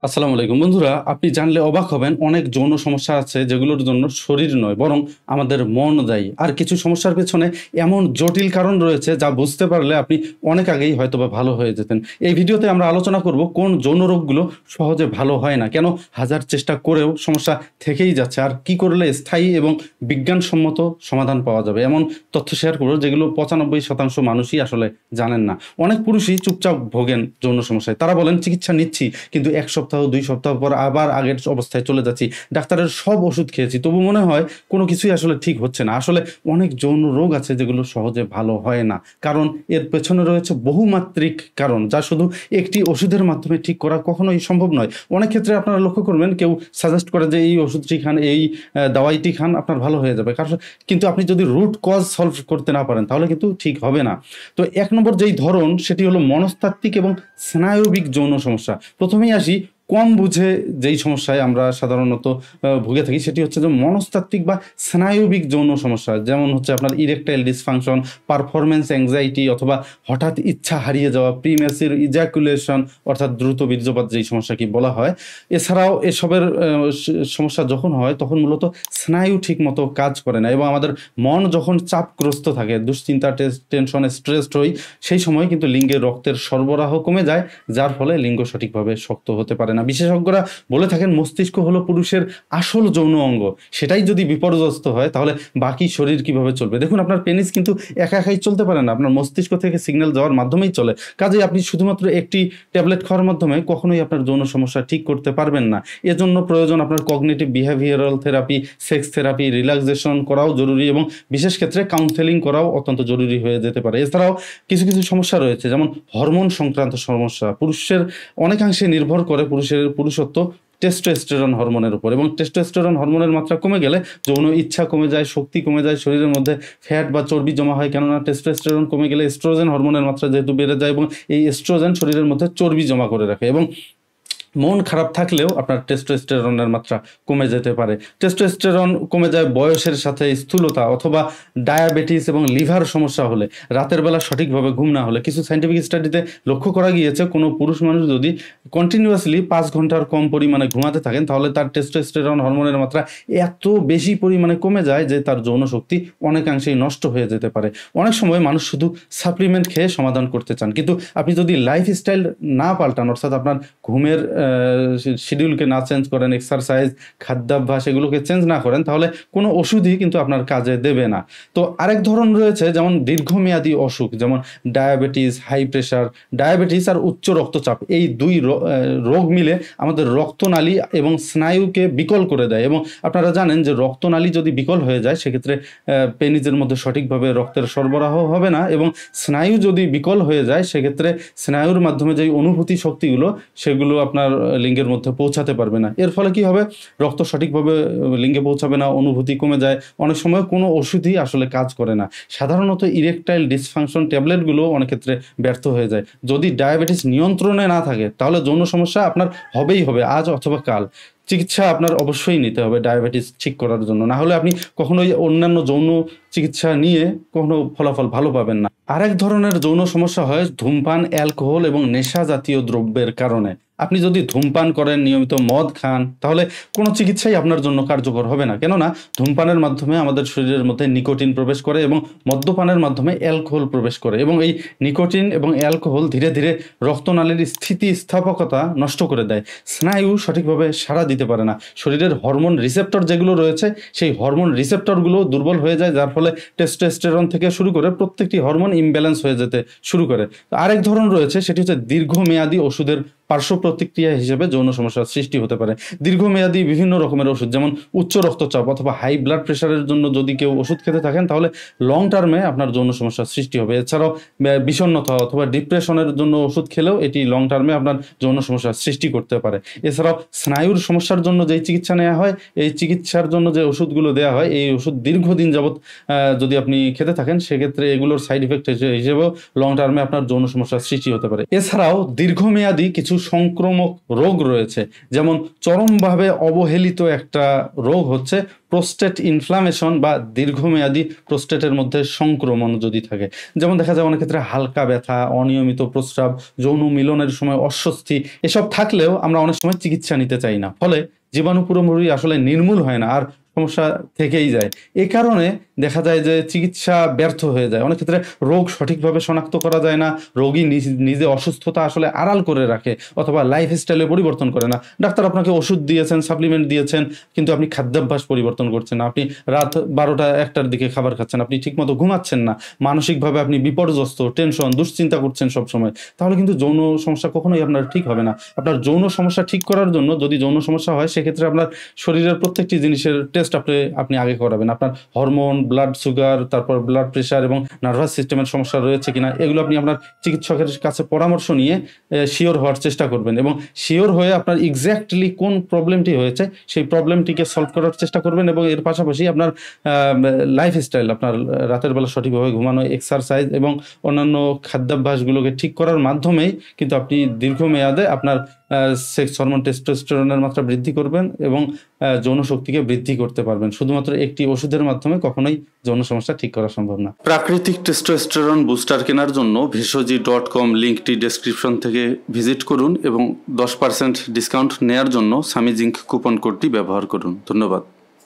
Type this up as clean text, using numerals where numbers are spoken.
আসসালামু আলাইকুম বন্ধুরা, আপনি জানলে অবাক হবেন অনেক যৌন সমস্যা আছে যেগুলোর জন্য শরীর নয় বরং আমাদের মন দায়ী। আর কিছু সমস্যার পেছনে এমন জটিল কারণ রয়েছে যা বুঝতে পারলে আপনি অনেক আগেই হয়তোবা ভালো হয়ে যেতেন। এই ভিডিওতে আমরা আলোচনা করব কোন যৌন রোগগুলো সহজে ভালো হয় না, কেন হাজার চেষ্টা করেও সমস্যা থেকেই যাচ্ছে, আর কি করলে স্থায়ী এবং বিজ্ঞানসম্মত সমাধান পাওয়া যাবে। এমন তথ্য শেয়ার করব যেগুলো 95% মানুষই আসলে জানেন না। অনেক পুরুষই চুপচাপ ভোগেন যৌন সমস্যায়, তারা বলেন চিকিৎসা নিচ্ছি কিন্তু 1 সপ্তাহ 2 সপ্তাহ পর আবার আগের অবস্থায় চলে যাচ্ছি, ডাক্তারের সব ওষুধ খেয়েছি তবু মনে হয় কোনো কিছুই আসলে ঠিক হচ্ছে না। আসলে অনেক যৌন রোগ আছে যেগুলো সহজে ভালো হয় না, কারণ এর পেছনে রয়েছে বহুমাত্রিক কারণ যা শুধু একটি ওষুধের মাধ্যমে ঠিক করা কখনোই সম্ভব নয়। অনেক ক্ষেত্রে আপনারা লক্ষ্য করবেন কেউ সাজেস্ট করে যে এই ওষুধটি খান, এই দাওয়াইটি খান, আপনার ভালো হয়ে যাবে। কারণ কিন্তু আপনি যদি রুট কজ সলভ করতে না পারেন তাহলে কিন্তু ঠিক হবে না। তো 1 নম্বর যেই ধরন সেটি হলো মনস্তাত্ত্বিক এবং স্নায়বিক যৌন সমস্যা। প্রথমেই আসি কম বুঝে যেই সমস্যায় আমরা সাধারণত ভুগে থাকি, সেটি হচ্ছে যে মনস্তাত্ত্বিক বা স্নায়বিক যৌন সমস্যা। যেমন হচ্ছে আপনার ইরেকটাইল ডিসফাংশন, পারফরমেন্স অ্যাংজাইটি অথবা হঠাৎ ইচ্ছা হারিয়ে যাওয়া, প্রিমেসির ইজাকুলেশন অর্থাৎ দ্রুত বীর্যপাত যেই সমস্যাকে বলা হয়। এছাড়াও এসবের সমস্যা যখন হয় তখন মূলত স্নায়ু ঠিক মতো কাজ করে না এবং আমাদের মন যখন চাপগ্রস্ত থাকে, দুশ্চিন্তা, টেনশনে স্ট্রেসড হই, সেই সময় কিন্তু লিঙ্গে রক্তের সরবরাহ কমে যায়, যার ফলে লিঙ্গ সঠিকভাবে শক্ত হতে পারে না। বিশেষজ্ঞরা বলে থাকেন মস্তিষ্ক হলো পুরুষের আসল যৌন অঙ্গ, সেটাই যদি বিপর্যস্ত হয় তাহলে বাকি শরীর কিভাবে চলবে। দেখুন, আপনার পেনিস কিন্তু একা একাই চলতে পারে না, আপনার মস্তিষ্ক থেকে সিগন্যাল যাওয়ার মাধ্যমেই চলে। কাজেই আপনি শুধুমাত্র একটি ট্যাবলেট খাওয়ার মাধ্যমে কখনোই আপনার যৌন সমস্যা ঠিক করতে পারবেন না। এজন্য প্রয়োজন আপনার cognitive behavioural therapy, sex therapy, relaxation করাও জরুরি এবং বিশেষ ক্ষেত্রে কাউন্সেলিং করাও অত্যন্ত জরুরি হয়ে যেতে পারে। এছাড়াও কিছু কিছু সমস্যা রয়েছে, যেমন হরমোন সংক্রান্ত সমস্যা। পুরুষের অনেকাংশে নির্ভর করে পুরুষত্ব টেস্টোস্টেরন হরমোনের উপর, এবং টেস্টোস্টেরন হরমোনের মাত্রা কমে গেলে যৌন ইচ্ছা কমে যায়, শক্তি কমে যায়, শরীরের মধ্যে ফ্যাট বা চর্বি জমা হয়। কেননা টেস্টোস্টেরন কমে গেলে এস্ট্রোজেন হরমোনের মাত্রা যেহেতু বেড়ে যায় এবং এই এস্ট্রোজেন শরীরের মধ্যে চর্বি জমা করে রাখে, এবং মন খারাপ থাকলেও আপনার টেস্টোস্টেরনের মাত্রা কমে যেতে পারে। টেস্টোস্টেরন কমে যায় বয়সের সাথে, স্থূলতা অথবা ডায়াবেটিস এবং লিভার সমস্যা হলে, রাতের বেলা সঠিকভাবে ঘুম না হলে। কিছু সাইন্টিফিক স্টাডিতে লক্ষ্য করা গিয়েছে কোনো পুরুষ মানুষ যদি কন্টিনিউয়াসলি 5 ঘন্টার কম পরিমাণে ঘুমাতে থাকেন তাহলে তার টেস্টোস্টেরন হরমোনের মাত্রা এত বেশি পরিমাণে কমে যায় যে তার যৌন শক্তি অনেকাংশেই নষ্ট হয়ে যেতে পারে। অনেক সময় মানুষ শুধু সাপ্লিমেন্ট খেয়ে সমাধান করতে চান, কিন্তু আপনি যদি লাইফস্টাইল না পাল্টান, অর্থাৎ আপনার ঘুমের শিডিউলকে না চেঞ্জ করেন, এক্সারসাইজ, খাদ্যাভ্যাস এগুলোকে চেঞ্জ না করেন, তাহলে কোনো ওষুধই কিন্তু আপনার কাজে দেবে না। তো আরেক ধরন রয়েছে যেমন দীর্ঘমেয়াদী অসুখ, যেমন ডায়াবেটিস, হাই প্রেশার। ডায়াবেটিস আর উচ্চ রক্তচাপ এই দুই রোগ মিলে আমাদের রক্তনালী এবং স্নায়ুকে বিকল করে দেয়, এবং আপনারা জানেন যে রক্তনালী যদি বিকল হয়ে যায় সেক্ষেত্রে পেনিসের মধ্যে সঠিকভাবে রক্তের সরবরাহ হবে না, এবং স্নায়ু যদি বিকল হয়ে যায় সেক্ষেত্রে স্নায়ুর মাধ্যমে যে অনুভূতি শক্তিগুলো সেগুলো আপনার লিঙ্গের মধ্যে পৌঁছাতে পারবে না। এর ফলে কি হবে, রক্ত সঠিকভাবে লিঙ্গে পৌঁছাবে না, অনুভূতি কমে যায়। অনেক সময় কোনো ওষুধই আসলে কাজ করে না। সাধারণত ইরেকটাইল ডিসফাংশন ট্যাবলেটগুলো অনেক ক্ষেত্রে ব্যর্থ হয়ে যায়। যদি ডায়াবেটিস নিয়ন্ত্রণে না থাকে তাহলে যৌন সমস্যা আপনার হবেই হবে, আজ অথবা কাল। চিকিৎসা আপনার অবশ্যই নিতে হবে ডায়াবেটিস ঠিক করার জন্য, না হলে আপনি কখনোই অন্যান্য যৌন চিকিৎসা নিয়ে কখনো ফলাফল ভালো পাবেন না। আরেক ধরনের যৌন সমস্যা হয় ধূমপান, অ্যালকোহল এবং নেশা জাতীয় দ্রব্যের কারণে। আপনি যদি ধূমপান করেন, নিয়মিত মদ খান, তাহলে কোনো চিকিৎসাই আপনার জন্য কার্যকর হবে না। কেননা ধূমপানের মাধ্যমে আমাদের শরীরের মধ্যে নিকোটিন প্রবেশ করে এবং মদ্যপানের মাধ্যমে অ্যালকোহল প্রবেশ করে, এবং এই নিকোটিন এবং অ্যালকোহল ধীরে ধীরে রক্তনালীর স্থিতিস্থাপকতা নষ্ট করে দেয়। স্নায়ু সঠিকভাবে সাড়া দিতে পারে না। শরীরের হরমোন রিসেপ্টর যেগুলো রয়েছে সেই হরমোন রিসেপ্টরগুলো দুর্বল হয়ে যায়, যার ফলে টেস্টোস্টেরন থেকে শুরু করে প্রত্যেকটি হরমোন ইমব্যালেন্স হয়ে যেতে শুরু করে। আরেক ধরন রয়েছে, সেটি হচ্ছে দীর্ঘমেয়াদী ওষুধের পার্শ্ব প্রতিক্রিয়া হিসেবে যৌন সমস্যার সৃষ্টি হতে পারে। দীর্ঘমেয়াদী বিভিন্ন রকমের ওষুধ, যেমন উচ্চ রক্তচাপ অথবা হাই ব্লাড প্রেশারের জন্য যদি কেউ ওষুধ খেতে থাকেন তাহলে লং টার্মে আপনার যৌন সমস্যার সৃষ্টি হবে। এছাড়াও বিষণ্ণতা অথবা ডিপ্রেশনের জন্য ওষুধ খেলেও এটি লং টার্মে আপনার যৌন সমস্যার সৃষ্টি করতে পারে। এছাড়াও স্নায়ুর সমস্যার জন্য যেই চিকিৎসা নেওয়া হয়, এই চিকিৎসার জন্য যে ওষুধগুলো দেওয়া হয়, এই ওষুধ দীর্ঘদিন যাবৎ যদি আপনি খেতে থাকেন সেক্ষেত্রে এগুলোর সাইড ইফেক্ট হিসেবেও লং টার্মে আপনার যৌন সমস্যার সৃষ্টি হতে পারে। এছাড়াও দীর্ঘমেয়াদী কিছু কিছু সংক্রামক রোগ রয়েছে, যেমন চরমভাবে অবহেলিত একটা রোগ হচ্ছে প্রোস্টেট ইনফ্লামেশন বা দীর্ঘমেয়াদী প্রোস্টেটের মধ্যে সংক্রমণ যদি থাকে। যেমন দেখা যায় অনেক ক্ষেত্রে হালকা ব্যথা, অনিয়মিত প্রস্রাব, যৌন মিলনের সময় অস্বস্তি, এসব থাকলেও আমরা অনেক সময় চিকিৎসা নিতে চাই না, ফলে জীবাণু পুরোপুরি আসলে নির্মূল হয় না, আর সমস্যা থেকেই যায়। এ কারণে দেখা যায় যে চিকিৎসা ব্যর্থ হয়ে যায়। অনেক ক্ষেত্রে রোগ সঠিকভাবে শনাক্ত করা যায় না, রোগী নিজে অসুস্থতা আসলে আড়াল করে রাখে অথবা লাইফস্টাইলে পরিবর্তন করে না। ডাক্তার আপনাকে ওষুধ দিয়েছেন, সাপ্লিমেন্ট দিয়েছেন, কিন্তু আপনি খাদ্যাভ্যাস পরিবর্তন করছেন না। আপনি রাত 12টা-1টার দিকে খাবার খাচ্ছেন, আপনি ঠিকমতো ঘুমাচ্ছেন না, মানসিকভাবে আপনি বিপর্যস্ত, টেনশন, দুশ্চিন্তা করছেন সবসময়। তাহলে কিন্তু যৌন সমস্যা কখনোই আপনার ঠিক হবে না। আপনার যৌন সমস্যা ঠিক করার জন্য যদি যৌন সমস্যা হয়, সেক্ষেত্রে আপনার শরীরের প্রত্যেকটি জিনিসের টেস্ট আপনি আগে করাবেন। আপনার হরমোন, ব্লাড সুগার, তারপর ব্লাড প্রেশার এবং নার্ভাস সিস্টেমের সমস্যা রয়েছে কিনা, এগুলো আপনি আপনার চিকিৎসকের কাছে পরামর্শ নিয়ে শিওর হওয়ার চেষ্টা করবেন, এবং শিওর হয়ে আপনার এক্স্যাক্টলি কোন প্রবলেমটি হয়েছে সেই প্রবলেমটিকে সলভ করার চেষ্টা করবেন। এবং এর পাশাপাশি আপনার লাইফস্টাইল, আপনার রাতের বেলা সঠিকভাবে ঘুমানো, এক্সারসাইজ এবং অন্যান্য খাদ্যাভ্যাসগুলোকে ঠিক করার মাধ্যমেই কিন্তু আপনি দীর্ঘমেয়াদে আপনার সেক্স হরমোন টেস্টোস্টেরনের মাত্রা বৃদ্ধি করবেন এবং যৌন শক্তিকে বৃদ্ধি করতে পারবেন। শুধুমাত্র একটি ওষুধের মাধ্যমে কখনোই যৌন সমস্যা ঠিক করা সম্ভব না। প্রাকৃতিক টেস্টোস্টেরন বুস্টার কেনার জন্য ভেষজি.com লিঙ্কটি ডেসক্রিপশন থেকে ভিজিট করুন এবং 10% ডিসকাউন্ট নেয়ার জন্য সামি জিঙ্ক কুপন কোডটি ব্যবহার করুন। ধন্যবাদ।